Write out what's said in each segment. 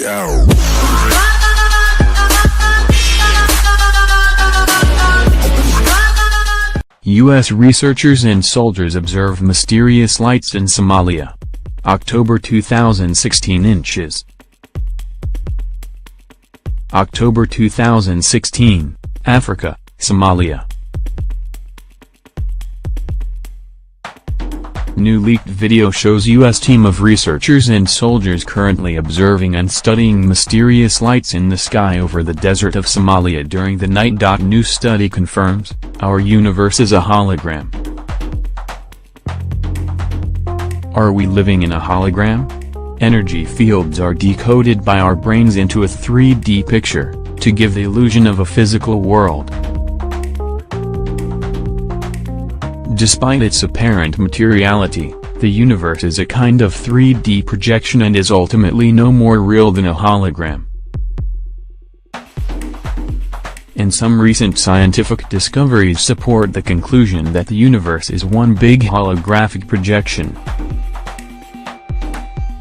Yo. U.S. researchers and soldiers observe mysterious lights in Somalia. October 2016 inches. October 2016, Africa, Somalia. New leaked video shows U.S. team of researchers and soldiers currently observing and studying mysterious lights in the sky over the desert of Somalia during the night. New study confirms, our universe is a hologram. Are we living in a hologram? Energy fields are decoded by our brains into a 3D picture, to give the illusion of a physical world. Despite its apparent materiality, the universe is a kind of 3D projection and is ultimately no more real than a hologram. And some recent scientific discoveries support the conclusion that the universe is one big holographic projection.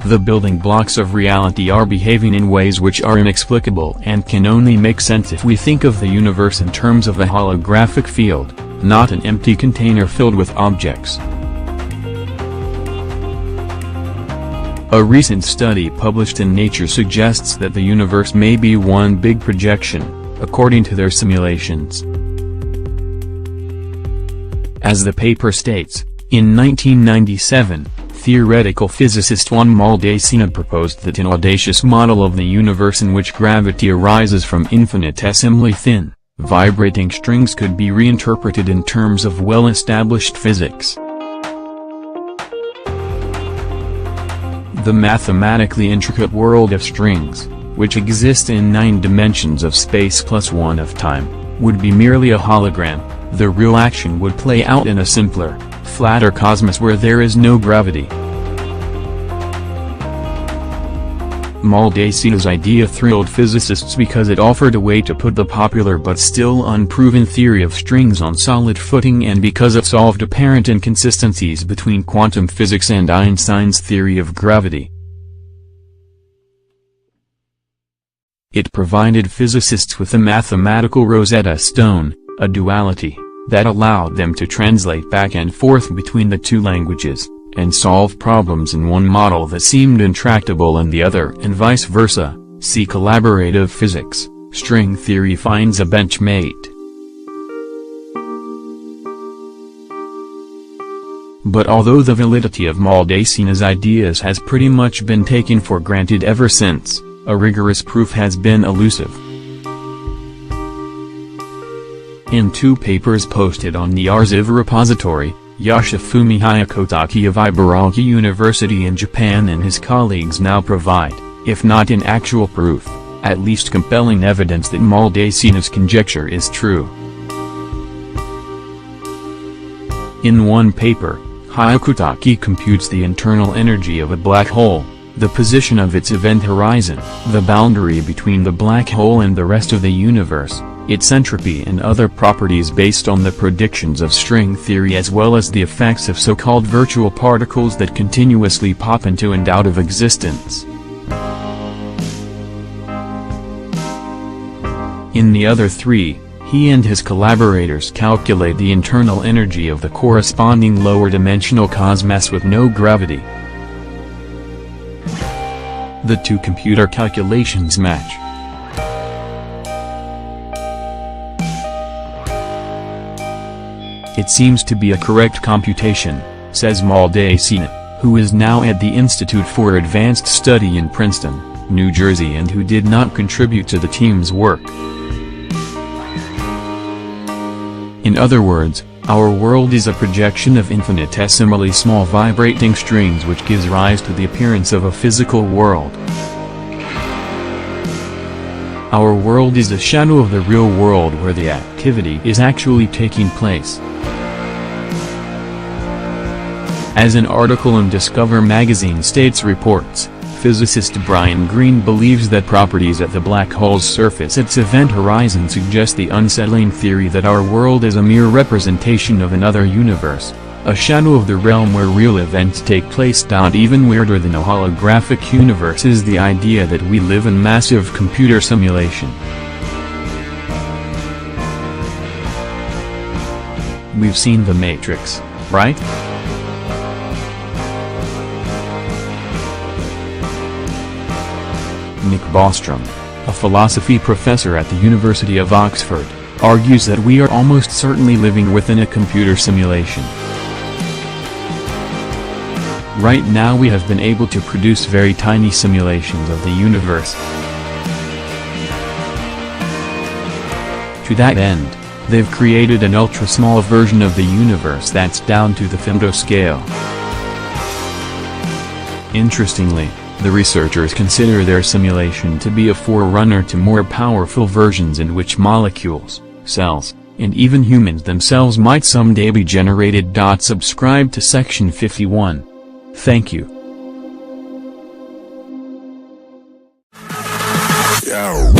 The building blocks of reality are behaving in ways which are inexplicable and can only make sense if we think of the universe in terms of a holographic field, not an empty container filled with objects. A recent study published in Nature suggests that the universe may be one big projection, according to their simulations. As the paper states, in 1997, theoretical physicist Juan Maldacena proposed that an audacious model of the universe in which gravity arises from infinitesimally thin, vibrating strings could be reinterpreted in terms of well-established physics. The mathematically intricate world of strings, which exist in 9 dimensions of space plus 1 of time, would be merely a hologram. The real action would play out in a simpler, flatter cosmos where there is no gravity. Maldacena's idea thrilled physicists because it offered a way to put the popular but still unproven theory of strings on solid footing, and because it solved apparent inconsistencies between quantum physics and Einstein's theory of gravity. It provided physicists with a mathematical Rosetta Stone, a duality, that allowed them to translate back and forth between the two languages, and solve problems in one model that seemed intractable in the other, and vice versa. See collaborative physics, string theory finds a benchmate. But although the validity of Maldacena's ideas has pretty much been taken for granted ever since, a rigorous proof has been elusive. In 2 papers posted on the Arxiv repository, Yoshifumi Hyakotake of Ibaraki University in Japan and his colleagues now provide, if not in actual proof, at least compelling evidence that Maldacena's conjecture is true. In one paper, Hyakotake computes the internal energy of a black hole, the position of its event horizon, the boundary between the black hole and the rest of the universe, its entropy and other properties based on the predictions of string theory, as well as the effects of so-called virtual particles that continuously pop into and out of existence. In the other 3, he and his collaborators calculate the internal energy of the corresponding lower-dimensional cosmos with no gravity. The 2 computer calculations match. It seems to be a correct computation, says Maldacena, who is now at the Institute for Advanced Study in Princeton, New Jersey, and who did not contribute to the team's work. In other words, our world is a projection of infinitesimally small vibrating strings, which gives rise to the appearance of a physical world. Our world is a shadow of the real world where the activity is actually taking place. As an article in Discover magazine states, reports, physicist Brian Greene believes that properties at the black hole's surface, its event horizon, suggest the unsettling theory that our world is a mere representation of another universe, a shadow of the realm where real events take place. Even weirder than a holographic universe is the idea that we live in massive computer simulation. We've seen The Matrix, right? Nick Bostrom, a philosophy professor at the University of Oxford, argues that we are almost certainly living within a computer simulation. Right now we have been able to produce very tiny simulations of the universe. To that end, they've created an ultra-small version of the universe that's down to the femtoscale. Interestingly, the researchers consider their simulation to be a forerunner to more powerful versions in which molecules, cells, and even humans themselves might someday be generated. Subscribe to Section 51. Thank you. Yo.